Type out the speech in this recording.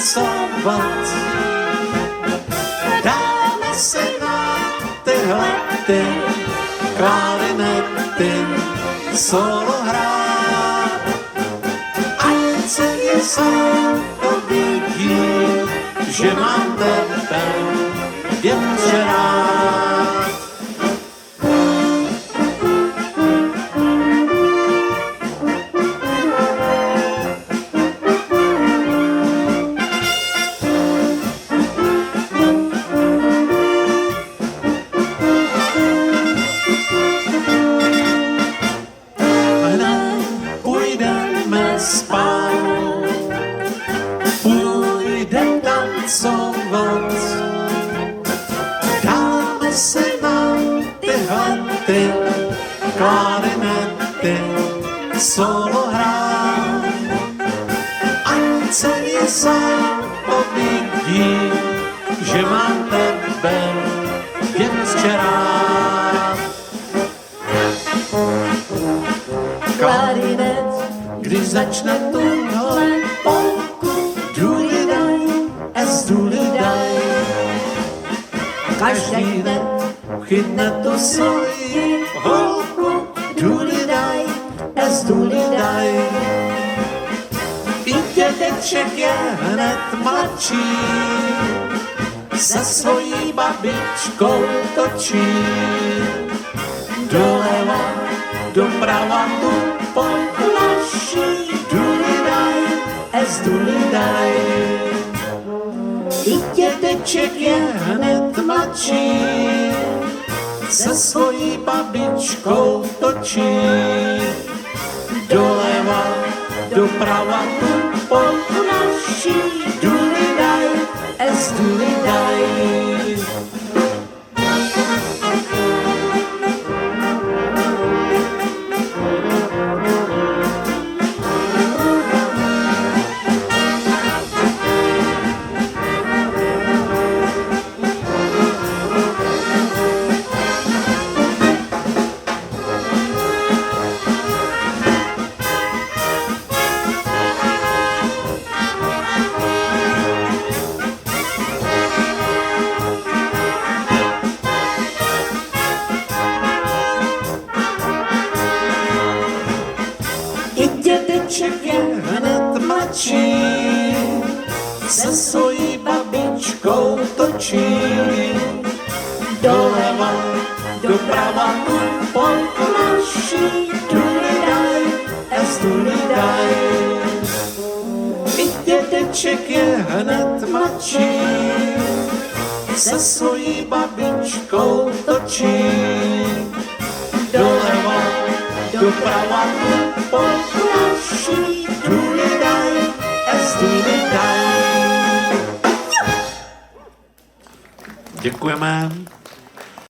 tancovat. Dáme si na tyhle ty klarinety solo hrát. Ať celý sál uvidí, že mám tebe jen rád. Půjdeme spát, půjdeme tancovat, dáme si na tyhle ty klarinety solo hrát. Ať celý sál uvidí, že mám tebe jen rád. Klarinet, když začne tuhle polku, důlidaj, důlidaj. Každý den chytne tu svoji holku, důlidaj, důlidaj. I dědeček je hned mladší, se svojí babičkou točí. Doleva, doprava tu poplaší, důlidaj, důlidaj. I dědeček je hned mladší, se svojí babičkou točí. Doleva, doprava tu poplaší, důlidaj, důlidaj. Dědeček je hned mladší, se svojí babičkou točí. Doleva, doprava tu poplaší, důlidaj, důlidaj. I dědeček je hned mladší, se svojí babičkou točí. Doleva, doprava tu poplaší, důlidaj, důlidaj. Děkujeme.